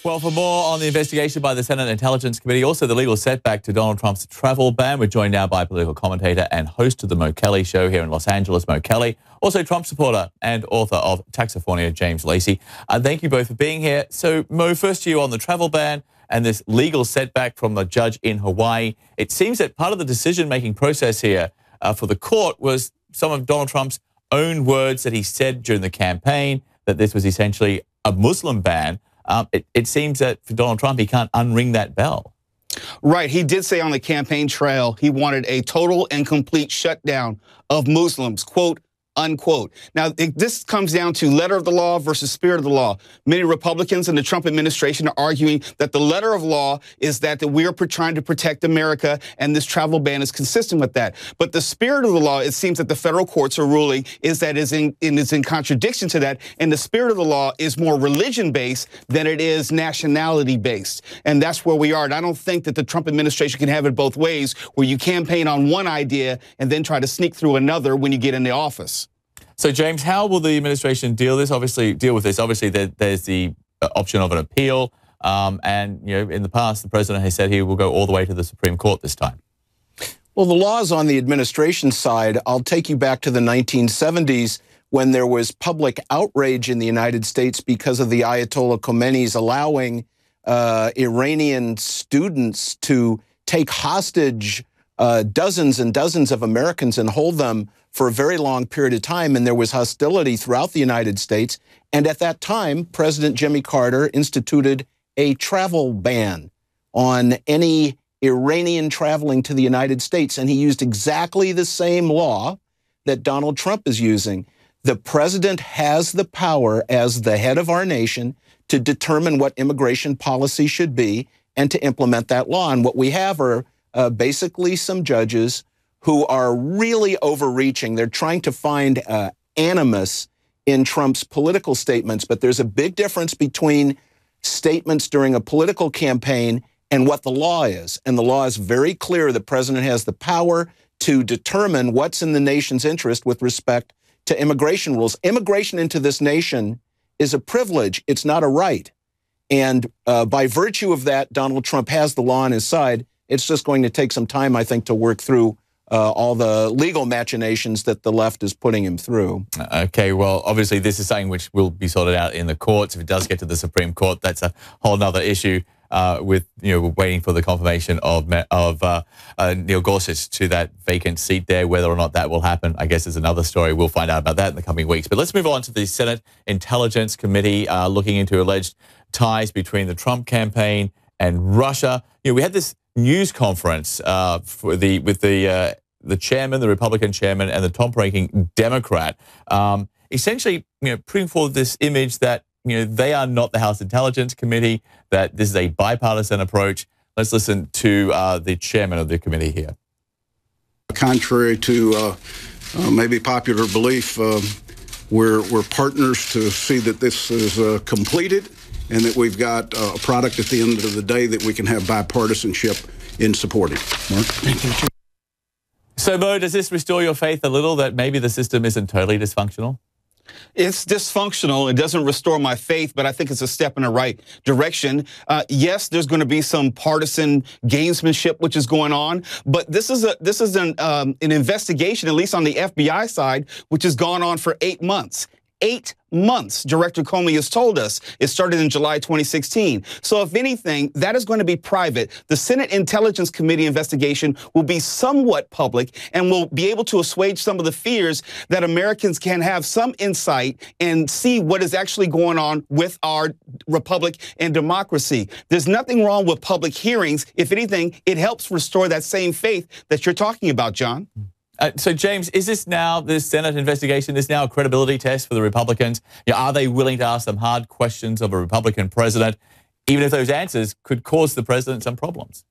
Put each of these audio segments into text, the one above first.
Well, for more on the investigation by the Senate Intelligence Committee, also the legal setback to Donald Trump's travel ban, we're joined now by political commentator and host of the Mo Kelly Show here in Los Angeles, Mo Kelly, also Trump supporter and author of Taxophornia, James Lacy. Thank you both for being here. So, Mo, first to you on the travel ban and this legal setback from the judge in Hawaii. It seems that part of the decision-making process here for the court was some of Donald Trump's own words that he said during the campaign, that this was essentially a Muslim ban. It seems that for Donald Trump, he can't unring that bell. Right. He did say on the campaign trail he wanted a total and complete shutdown of Muslims, quote, unquote. Now, this comes down to letter of the law versus spirit of the law. Many Republicans in the Trump administration are arguing that the letter of law is that we are trying to protect America, and this travel ban is consistent with that. But the spirit of the law, it seems that the federal courts are ruling, is that is in contradiction to that. And the spirit of the law is more religion-based than it is nationality-based. And that's where we are. And I don't think that the Trump administration can have it both ways, where you campaign on one idea and then try to sneak through another when you get in the office. So, James, how will the administration deal with this? Obviously, there's the option of an appeal. And, you know, in the past, the president has said he will go all the way to the Supreme Court this time. Well, the laws on the administration side, I'll take you back to the 1970s when there was public outrage in the United States because of the Ayatollah Khomeini's allowing Iranian students to take hostage dozens and dozens of Americans and hold them for a very long period of time, and there was hostility throughout the United States. And at that time, President Jimmy Carter instituted a travel ban on any Iranian traveling to the United States, and he used exactly the same law that Donald Trump is using. The president has the power as the head of our nation to determine what immigration policy should be and to implement that law. And what we have are basically some judges who are really overreaching. They're trying to find animus in Trump's political statements, but there's a big difference between statements during a political campaign and what the law is. And the law is very clear. The president has the power to determine what's in the nation's interest with respect to immigration rules. Immigration into this nation is a privilege. It's not a right. And by virtue of that, Donald Trump has the law on his side. It's just going to take some time, I think, to work through all the legal machinations that the left is putting him through. Okay, well, obviously this is something which will be sorted out in the courts. If it does get to the Supreme Court, that's a whole other issue with, you know, we're waiting for the confirmation of Neil Gorsuch to that vacant seat there. Whether or not that will happen, I guess, is another story. We'll find out about that in the coming weeks. But let's move on to the Senate Intelligence Committee looking into alleged ties between the Trump campaign and Russia. You know, we had this news conference with the chairman, the Republican chairman, and the top-ranking Democrat, essentially, you know, putting forward this image that, you know, they are not the House Intelligence Committee, that this is a bipartisan approach. Let's listen to the chairman of the committee here. Contrary to maybe popular belief, we're partners to see that this is completed, and that we've got a product at the end of the day that we can have bipartisanship in supporting. Mark? Thank you. So, Mo, does this restore your faith a little that maybe the system isn't totally dysfunctional? It's dysfunctional. It doesn't restore my faith, but I think it's a step in the right direction. Yes, there's going to be some partisan gamesmanship which is going on, but this is an investigation, at least on the FBI side, which has gone on for 8 months. 8 months, Director Comey has told us. It started in July 2016. So if anything, that is going to be private. The Senate Intelligence Committee investigation will be somewhat public and will be able to assuage some of the fears that Americans can have some insight and see what is actually going on with our republic and democracy. There's nothing wrong with public hearings. If anything, it helps restore that same faith that you're talking about, John. So, James, is this now, this Senate investigation, is now a credibility test for the Republicans? You know, are they willing to ask some hard questions of a Republican president, even if those answers could cause the president some problems?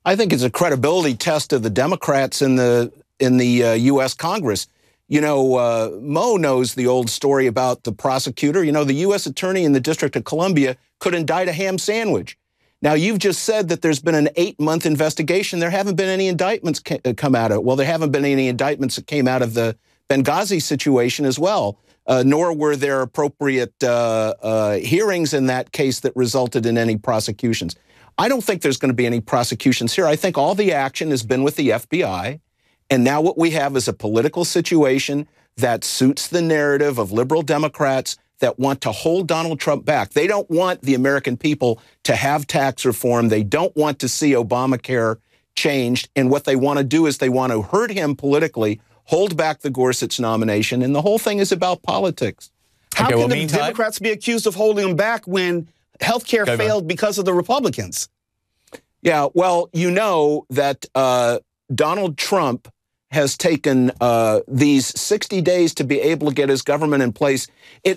I think it's a credibility test of the Democrats in the U.S. Congress. You know, Mo knows the old story about the prosecutor. You know, the U.S. attorney in the District of Columbia could indict a ham sandwich. Now, you've just said that there's been an 8-month investigation. There haven't been any indictments come out of it. Well, there haven't been any indictments that came out of the Benghazi situation as well. nor were there appropriate hearings in that case that resulted in any prosecutions. I don't think there's going to be any prosecutions here. I think all the action has been with the FBI, and now what we have is a political situation that suits the narrative of liberal Democrats that want to hold Donald Trump back. They don't want the American people to have tax reform. They don't want to see Obamacare changed. And what they want to do is they want to hurt him politically, hold back the Gorsuch nomination, and the whole thing is about politics. How can the Democrats be accused of holding him back when health care failed because of the Republicans? Yeah, well, you know that Donald Trump has taken these 60 days to be able to get his government in place.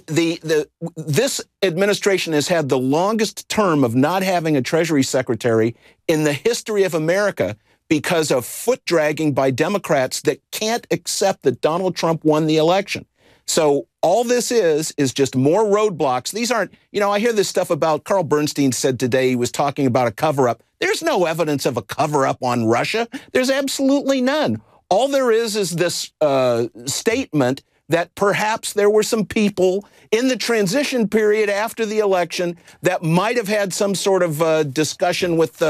This administration has had the longest term of not having a Treasury Secretary in the history of America because of foot dragging by Democrats that can't accept that Donald Trump won the election. So all this is just more roadblocks. These aren't, you know, I hear this stuff about, Carl Bernstein said today, he was talking about a cover-up. There's no evidence of a cover-up on Russia. There's absolutely none. All there is this statement that perhaps there were some people in the transition period after the election that might have had some sort of discussion with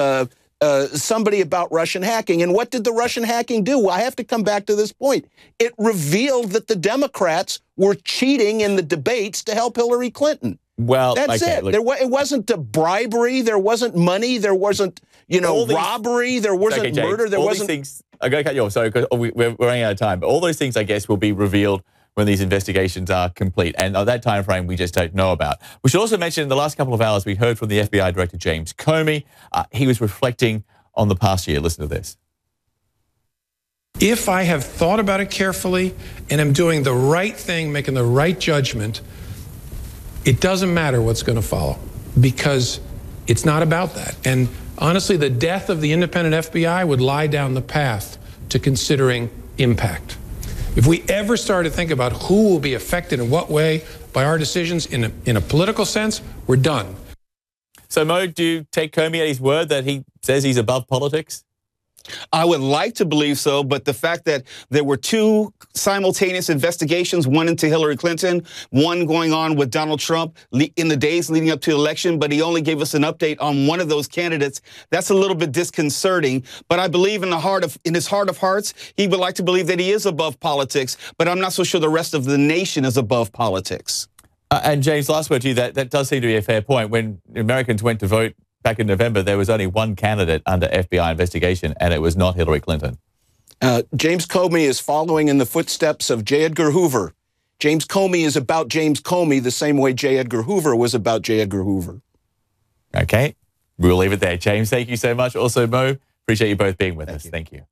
somebody about Russian hacking. And what did the Russian hacking do? Well, I have to come back to this point. It revealed that the Democrats were cheating in the debates to help Hillary Clinton. Well, that's it. Look, it wasn't a bribery. There wasn't money. There wasn't, you know, robbery. There wasn't murder. There wasn't. Things, I'm going to cut you off. Sorry, because we're running out of time. But all those things, I guess, will be revealed when these investigations are complete. And that time frame we just don't know about. We should also mention in the last couple of hours, we heard from the FBI Director James Comey. He was reflecting on the past year. Listen to this. If I have thought about it carefully and am doing the right thing, making the right judgment, it doesn't matter what's going to follow, because it's not about that. And honestly, the death of the independent FBI would lie down the path to considering impact. If we ever start to think about who will be affected in what way by our decisions in a political sense, we're done. So, Mo, do you take Comey at his word that he says he's above politics? I would like to believe so, but the fact that there were two simultaneous investigations, one into Hillary Clinton, one going on with Donald Trump in the days leading up to the election, but he only gave us an update on one of those candidates, that's a little bit disconcerting. But I believe in his heart of hearts, he would like to believe that he is above politics, but I'm not so sure the rest of the nation is above politics. And James, last word to you, that does seem to be a fair point. When Americans went to vote back in November, there was only one candidate under FBI investigation, and it was not Hillary Clinton. James Comey is following in the footsteps of J. Edgar Hoover. James Comey is about James Comey the same way J. Edgar Hoover was about J. Edgar Hoover. Okay, we'll leave it there. James, thank you so much. Also, Mo, appreciate you both being with us. Thank you.